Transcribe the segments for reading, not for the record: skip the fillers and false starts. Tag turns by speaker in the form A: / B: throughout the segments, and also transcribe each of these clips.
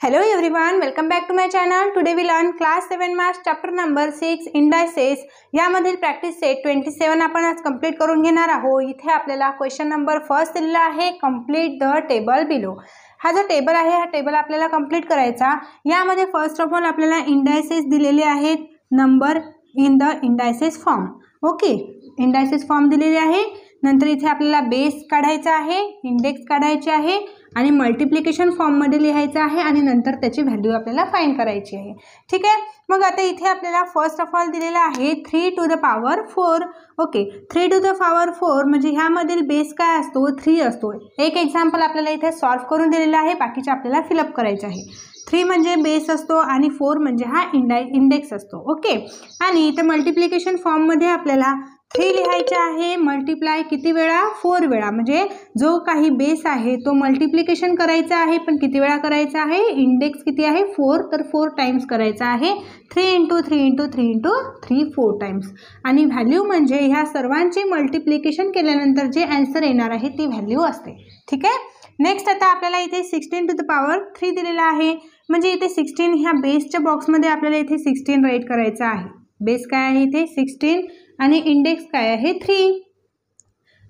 A: Hello everyone, welcome back to my channel. Today we learn class 7 maths chapter number 6 indices. यामधील practice set 27 आपण आज complete करून घेणार आहोत. इथे आपल्याला क्वेश्चन नंबर फर्स्ट दिलेला आहे, कंप्लीट द टेबल बिलो. हा जो टेबल आहे हा टेबल आपल्याला कंप्लीट करायचा. यामध्ये फर्स्ट ऑफ ऑल आपल्याला इंडायसेस दिलेले आहेत, number in the indices form. Okay, indices form दिलेले आहे. नंतर इथे आपल्याला बेस काढायचा आहे, इंडेक्स काढायचे आहे आणि मल्टिप्लिकेशन फॉर्म मध्ये लिहायचं आहे आणि नंतर त्याची व्हॅल्यू आपल्याला फाइंड करायची आहे. ठीक आहे, मग आता इथे आपल्याला फर्स्ट ऑफ ऑल दिलेला आहे 3 to the power 4. Okay, 3 to the power 4 म्हणजे ह्यामधील बेस काय असतो, 3 असतो. एक एक्झाम्पल आपल्याला इथे सॉल्व्ह करून दिलेला आहे, बाकीचे आपल्याला फिलअप करायचे आहे. 3 म्हणजे बेस असतो आणि 4 म्हणजे हा इंडेक्स असतो. ओके, आणि इथे मल्टिप्लिकेशन फॉर्म मध्ये आपल्याला 3 लिहायचे आहे, मल्टिप्लाय किती वेळा, 4 वेळा. म्हणजे जो काही बेस आहे तो मल्टिप्लिकेशन करायचा आहे, पण किती वेळा करायचा आहे, इंडेक्स किती आहे 4, तर 4 टाइम्स करायचा आहे. 3 × 3 × 3 × 3 4 टाइम्स. आणि व्हॅल्यू म्हणजे ह्या सर्वांचे मल्टिप्लिकेशन केल्यानंतर जे आन्सर येणार आहे ती व्हॅल्यू असते. ठीक आहे, नेक्स्ट आता आपल्याला इथे 16 to the power 3 दिलेला आहे. म्हणजे इथे 16 ह्या बेसच्या बॉक्समध्ये आपल्याला इथे 16 राईट करायचा आहे. बेस काय आहे इथे 16 आणि इंडेक्स काय आहे 3.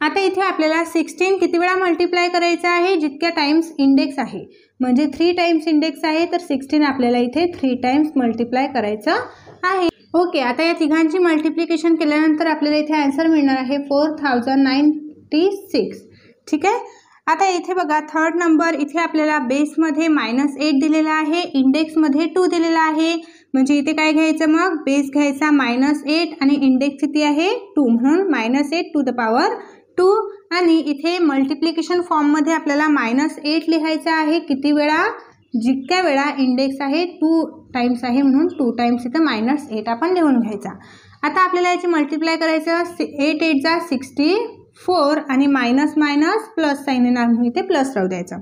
A: आता इथे आपल्याला 16 किती वेळा मल्टिप्लाय करायचा आहे, जितक्या टाइम्स इंडेक्स आहे. म्हणजे 3 टाइम्स इंडेक्स आहे, तर 16 आपल्याला इथे 3 टाइम्स मल्टिप्लाय करायचं आहे. ओके, आता या तिघांची मल्टिप्लिकेशन केल्यानंतर आपल्याला इथे आन्सर मिळणार आहे 4096. ठीक आहे, आता इथे बघा थर्ड नंबर, इथे आपल्याला बेसमध्ये -8 दिलेला आहे, इंडेक्समध्ये 2 दिलेला आहे. म्हणजे इथे काय घ्यायचं, मग बेस घ्यायचा -8 आणि इंडेक्स किती आहे 2, म्हणून -8 to the power 2. आणि इथे मल्टिप्लिकेशन फॉर्ममध्ये आपल्याला -8 लिहायचं आहे, किती वेळा, जितक्या वेळा इंडेक्स आहे 2 टाइम्स आहे, म्हणून 2 टाइम्स इथं -8 आपण लिहून घ्यायचा. आता आपल्याला याची मल्टिप्लाय करायचं, 8 8 जा 64 आणि मायनस मायनस प्लस साईन येणार म्हणून इथे प्लस राहू द्यायचं.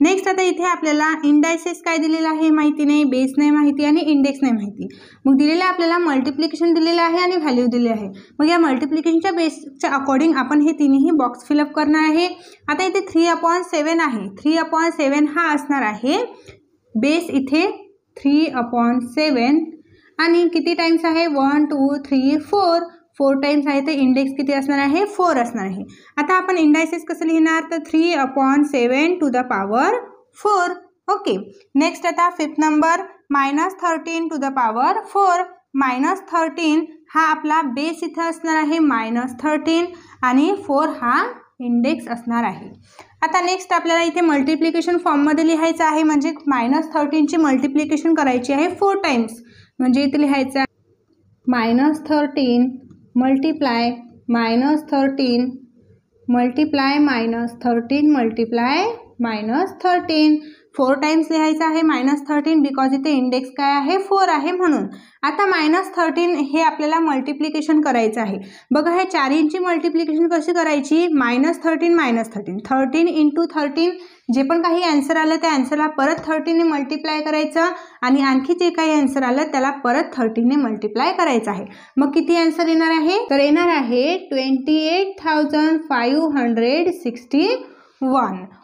A: नेक्स्ट आता इथे आपल्याला इंडायसेस काय दिलेलं आहे माहिती नाही, बेस नाही माहिती आणि इंडेक्स नाही माहिती. मग दिलेलं आपल्याला मल्टिप्लिकेशन दिलेलं आहे आणि व्हॅल्यू दिली आहे. मग या मल्टिप्लिकेशनच्या बेसच्या अकॉर्डिंग आपण हे तिन्ही बॉक्स फिलअप करणार आहे. आता इथे 3/7 आहे, 3/7 हा असणार आहे बेस, इथे 3/7 आणि किती टाइम्स आहे 1 2 3 4 टाइम्स आहे, ते इंडेक्स किती असणार आहे 4 असणार आहे. आता आपण इंडायसेस कसं लिहिणार, तर 3/7 to the power 4. Okay, next आता fifth number -13 to the power 4. -13 हा आपला बेस इथं असणार आहे -13 आणि 4 हा इंडेक्स असणार आहे. आता नेक्स्ट आपल्याला इथे मल्टिप्लिकेशन फॉर्ममध्ये लिहायचं आहे, म्हणजे -13ची मल्टिप्लिकेशन करायची आहे 4 टाइम्स. म्हणजे इथे लिहायचं -13 मल्टिप्लाय -13 मल्टिप्लाय -13 मल्टिप्लाय -13 4 टाइम्स लिहायचं आहे -13, बिकॉज इथे इंडेक्स काय आहे 4 आहे म्हणून. आता -13 हे आपल्याला मल्टिप्लिकेशन करायचं आहे. बघा हे चारींची मल्टिप्लिकेशन कशी करायची, -13 13 × 13, जे पण काही आन्सर आलं त्या आन्सरला परत 13 ने मल्टिप्लाय करायचं आणि आणखी जे काही आन्सर आलं त्याला परत 13 ने मल्टिप्लाय करायचं आहे. मग किती आन्सर येणार आहे, तर येणार आहे 28,561.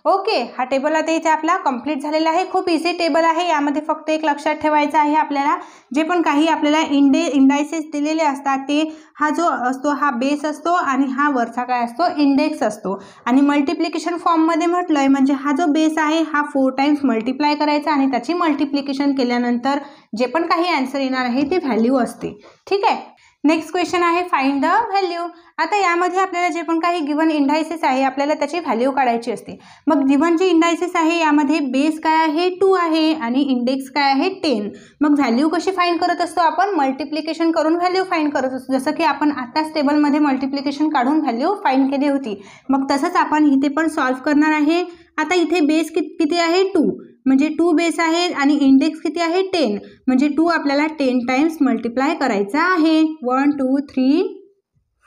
A: ओके, हा टेबल आता इथे आपला कंप्लीट झालेला आहे. खूप इझी टेबल आहे. यामध्ये फक्त एक लक्षात ठेवायचं आहे आपल्याला, जे पण काही आपल्याला इंडायसेस दिलेले असतात ते हा जो असतो हा बेस असतो आणि हा वरचा काय असतो इंडेक्स असतो. आणि मल्टिप्लिकेशन फॉर्ममध्ये म्हटलंय म्हणजे हा जो बेस आहे हा 4 टाइम्स मल्टिप्लाय करायचा आणि त्याची मल्टिप्लिकेशन केल्यानंतर जे पण काही आन्सर येणार आहे ते व्हॅल्यू असते. ठीक आहे, नेक्स्ट क्वेश्चन आहे फाइंड द व्हॅल्यू. आता यामध्ये आपल्याला जे पण काही गिवन इंडायसेस आहे आपल्याला त्याची व्हॅल्यू काढायची असते. मग गिवन जे इंडायसेस आहे यामध्ये बेस काय आहे 2 आहे आणि इंडेक्स काय आहे 10. मग व्हॅल्यू कशी फाइंड करत असतो आपण, मल्टिप्लिकेशन करून व्हॅल्यू फाइंड करत असतो. जसं की आपण आताच टेबलमध्ये मल्टिप्लिकेशन काढून व्हॅल्यू फाइंड केली होती, मग तसंच आपण इथे पण सॉल्व्ह करणार आहे. आता इथे बेस किती आहे 2, म्हणजे 2 बेस आहे आणि इंडेक्स किती आहे 10, म्हणजे 2 आपल्याला 10 टाइम्स मल्टिप्लाय करायचा आहे. 1 2 3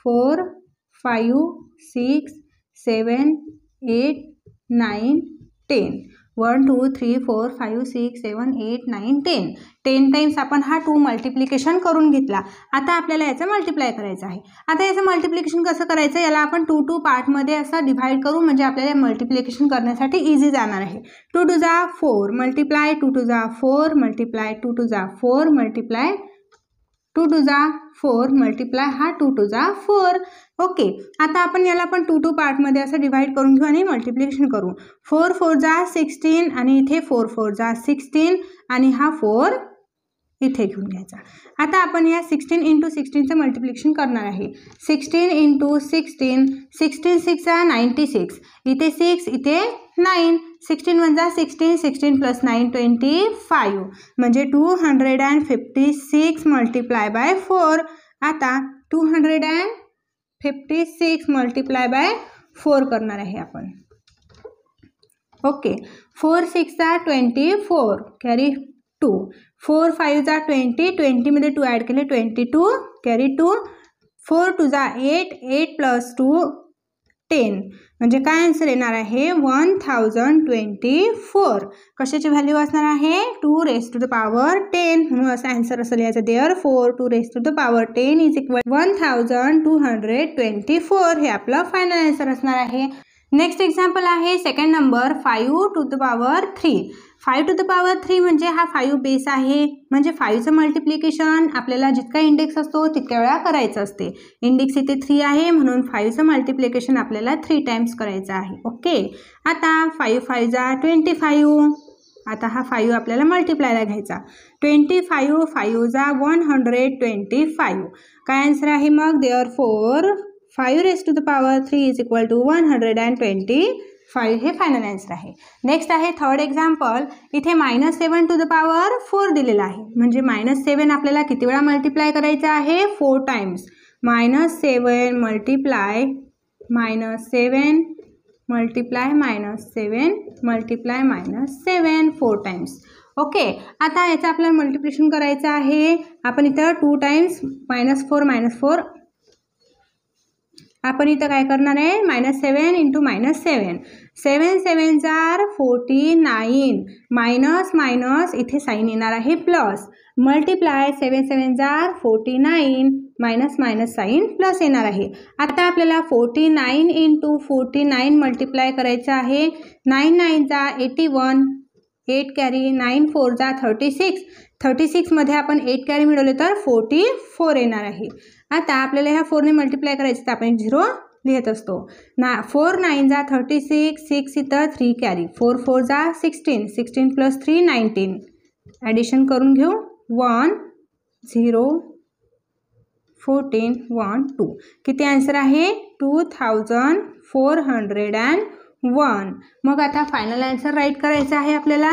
A: 4 5 6 7 8 9 10. 1 2 3 4 5 6 7 8 9 10 टाइम्स आपण हा 2 मल्टिप्लिकेशन करून घेतला. आता आपल्याला याचं मल्टिप्लाय करायचं आहे. आता याचं मल्टिप्लिकेशन कसं करायचं, याला आपण 2 2 पार्टमध्ये असं डिव्हाइड करू, म्हणजे आपल्याला मल्टिप्लिकेशन करण्यासाठी इझी जाणार आहे. 2 2 जा 4 मल्टिप्लाय 2 2 जा 4 मल्टिप्लाय 2 2 जा 4 मल्टिप्लाय 2 2 जा 4 मल्टिप्लाय हा 2 2 जा 4. ओके, आता आपण याला पण 2 2 पार्टमध्ये असं डिव्हाइड करून घेऊ आणि मल्टिप्लिकेशन करू. 4 4 जा 16 आणि इथे 4 4 जा 16 आणि हा 4 इथे घेऊन घ्यायचा. आता आपण या 16 × 16चं मल्टिप्लिकेशन करणार आहे. 16 × 16 16 6 जा 96 इथे 6 इथे 9 16 1 जा 16 16 + 9 25 म्हणजे 256 मल्टिप्लाय बाय 4. आता 256 मल्टिप्लाय बाय 4 करणार आहे आपण. ओके, 4 6 जा 24 कॅरी 2 4 5 जा 20 20 मध्ये 2 ॲड केले 22 कॅरी 2 4 2 जा 8 8 + 2 10 म्हणजे काय आन्सर येणार आहे 1024. कशाची व्हॅल्यू असणार आहे 2⁻10 म्हणून असं आन्सर असेल याचं. देअरफॉर 2⁻10 = 1224 हे आपलं फायनल आन्सर असणार आहे. नेक्स्ट एक्झाम्पल आहे सेकंड नंबर 5⁻3. 5⁻3 म्हणजे हा 5 बेस आहे, म्हणजे 5चं मल्टिप्लिकेशन आपल्याला जितका इंडेक्स असतो तितक्या वेळा करायचं असते. इंडेक्स इथे 3 आहे म्हणून 5चं मल्टिप्लिकेशन आपल्याला 3 टाइम्स करायचं आहे. ओके, आता 5 5 जा 25. आता हा 5 आपल्याला मल्टिप्लायला घ्यायचा. 25 5 जा 125 काय आन्सर आहे मग देअरफॉर 5⁻3 = 125 हे फायनल आन्सर आहे. नेक्स्ट आहे थर्ड एक्झाम्पल. इथे -7⁴ दिलेला आहे, म्हणजे -7 आपल्याला किती वेळा मल्टिप्लाय करायचं आहे 4 times. -7 multiply -7 multiply -7 multiply -7 4 times. Okay, आता याचं आपल्याला मल्टिप्लिकेशन करायचं आहे. आपण इथं 2 टाइम्स -4 आपण इथं काय करणार आहे -7 × -7 7 7 जार 49 मायनस मायनस इथे साइन येणार आहे प्लस मल्टिप्लाय 7 7 जार 49 मायनस मायनस साइन प्लस येणार आहे. आता आपल्याला 49 × 49 मल्टिप्लाय करायचं आहे. 9 9 जा 81 8 कॅरी 9 4 जा 36 36 मध्ये आपण 8 कॅरी मिळवले तर 44 येणार आहे. आता आपल्याला ह्या 4 ने मल्टिप्लाय करायचं तर आपण 0 लिहित असतो. 4 9 जा 36 6 इथं 3 कॅरी 4 4 जा 16 16 + 3 19 ॲडिशन करून घेऊ 1 0 14 1 2 किती आन्सर आहे 2401. मग आता फायनल आन्सर राईट करायचा आहे आपल्याला.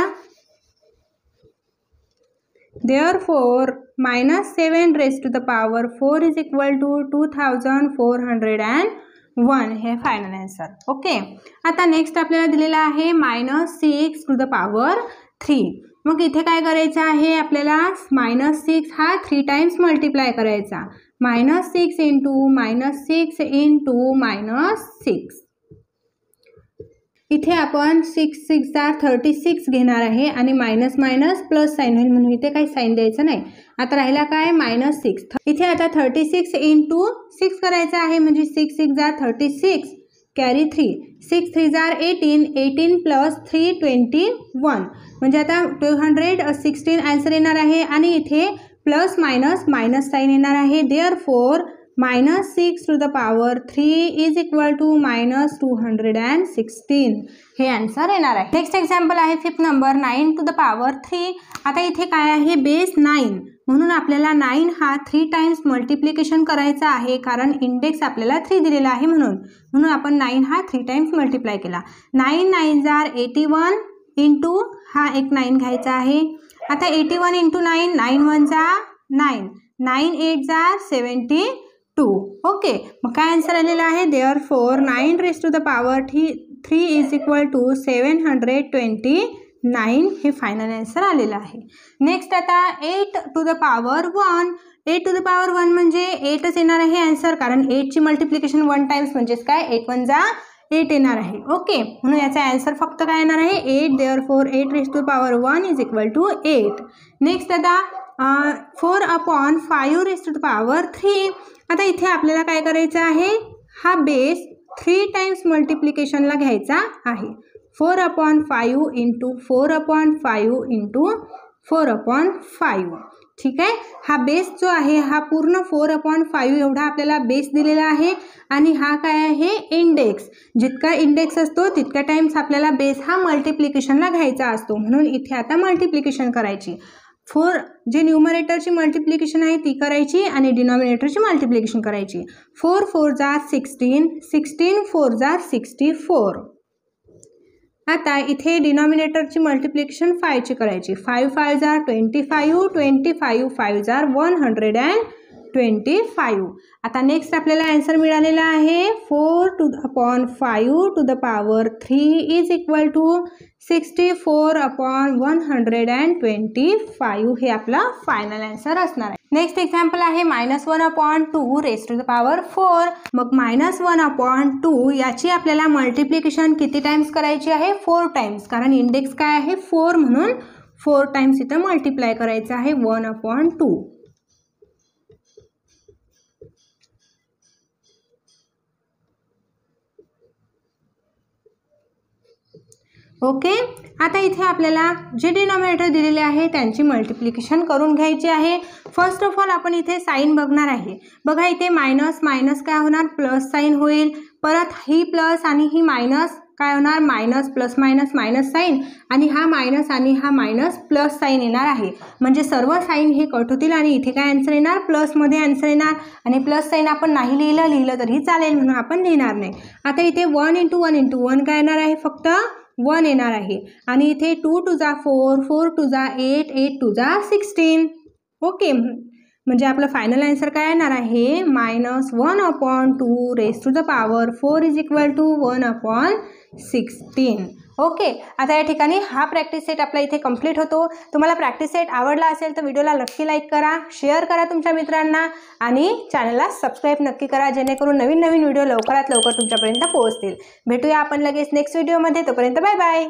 A: Therefore, -7⁴ = 2401 हे फायनल आन्सर. ओके, आता नेक्स्ट आपल्याला दिलेला आहे -6⁻3. मग इथे काय करायचं आहे आपल्याला -6 हा 3 टाइम्स मल्टिप्लाय करायचा. -6 × -6 × -6 इथे आपण 6 6 जा 36 घेणार आहे आणि मायनस मायनस प्लस साइन होईल म्हणून इथे काही साइन द्यायचं नाही. आता राहिला काय -6 इथे आता 36 × 6 करायचं आहे म्हणजे 6 6 जा 36 कॅरी 3 6 3 जार 18 18 + 3 21 म्हणजे आता 216 आन्सर येणार आहे आणि इथे प्लस मायनस मायनस साइन येणार आहे. देअरफॉर -6⁻3 = -216 हे आन्सर येणार आहे. नेक्स्ट एक्झाम्पल आहे फिफ्थ नंबर 9⁻3. आता इथे काय आहे बेस 9 म्हणून आपल्याला 9 हा 3 टाइम्स मल्टिप्लिकेशन करायचा आहे कारण इंडेक्स आपल्याला 3 दिलेला आहे म्हणून आपण 9 हा 3 टाइम्स मल्टिप्लाय केला. 9 9 जार 81 इंटू हा एक 9 घ्यायचा आहे. आता 81 × 9 9 1 जा 9 9 8 जार 72. ओके, मग काय आन्सर आलेला आहे देअरफॉर 9⁻3 = 729 हे फायनल आन्सर आलेलं आहे. नेक्स्ट आता 8⁻1. 8⁻1 म्हणजे 8च येणार आहे आन्सर कारण 8ची मल्टिप्लिकेशन 1 टाइम्स म्हणजेच काय 8 1 जा 8 येणार आहे. ओके, म्हणून याचा आन्सर फक्त काय येणार आहे 8. Therefore 8 raised to power 1 is equal to 8. Next आता 4/5 raised to power 3. आता इथे आपल्याला काय करायचं आहे, हा बेस 3 टाइम्स मल्टिप्लिकेशनला घ्यायचा आहे. 4/5 इंटू 4/5 इंटू 4/5. ठीक आहे, हा बेस जो आहे हा पूर्ण 4/5 एवढा आपल्याला बेस दिलेला आहे आणि हा काय आहे इंडेक्स. जितका इंडेक्स असतो तितक्या टाइम्स आपल्याला बेस हा मल्टिप्लिकेशनला घ्यायचा असतो. म्हणून इथे आता मल्टिप्लिकेशन करायची. 4 जे न्यूमरेटरची मल्टिप्लिकेशन आहे ती करायची आणि डिनॉमिनेटरची मल्टिप्लिकेशन करायची. 4 4 जार 16, 16 4 जार 64. आता इथे डिनॉमिनेटरची मल्टिप्लिकेशन 5 ची करायची. 5 5 जार 25, 25 5 जार 125. आता नेक्स्ट आपल्याला आन्सर मिळालेला आहे 4/5 to the power 3 is equal to 64/125. हे आपला फायनल आन्सर असणार आहे. नेक्स्ट एक्झाम्पल आहे -1/2 रेस्ड टू द पॉवर 4. मग -1/2 याची आपल्याला मल्टिप्लिकेशन किती टाइम्स करायची आहे 4 टाइम्स, कारण इंडेक्स काय आहे 4 म्हणून 4 टाइम्स इथं मल्टिप्लाय करायचं आहे 1/2. ओके, आता इथे आपल्याला जे डिनॉमिनेटर दिलेले आहे त्यांची मल्टिप्लिकेशन करून घ्यायची आहे. फर्स्ट ऑफ ऑल आपण इथे साईन बघणार आहे. बघा इथे मायनस मायनस काय होणार प्लस साईन होईल. परत ही प्लस आणि ही मायनस काय होणार minus plus minus minus sign आणि हा मायनस आणि हा मायनस प्लस साईन येणार आहे. म्हणजे सर्व साईन हे कट होतील आणि इथे काय आन्सर येणार प्लसमध्ये आन्सर येणार. आणि प्लस साईन आपण नाही लिहिलं तरी चालेल म्हणून आपण लिहिणार नाही. आता इथे 1 × 1 × 1 काय येणार आहे फक्त 1 येणार आहे. आणि इथे 2 2 जा 4, 4 2 जा 8, 8 2 जा 16. ओके, म्हणजे आपलं फायनल आन्सर काय येणार आहे -1/2 raised to the power 4 is equal to 1/16. Okay, आता या ठिकाणी हा प्रॅक्टिस सेट आपला इथे कंप्लीट होतो. तुम्हाला प्रॅक्टिस सेट आवडला असेल तर व्हिडिओला नक्की लाईक करा, शेअर करा तुमच्या मित्रांना आणि चॅनलला सबस्क्राईब नक्की करा, जेणेकरून नवीन व्हिडिओ लवकरात लवकर तुमच्यापर्यंत पोहोचतील. भेटूया आपण लगेच नेक्स्ट व्हिडिओमध्ये. तोपर्यंत बाय बाय.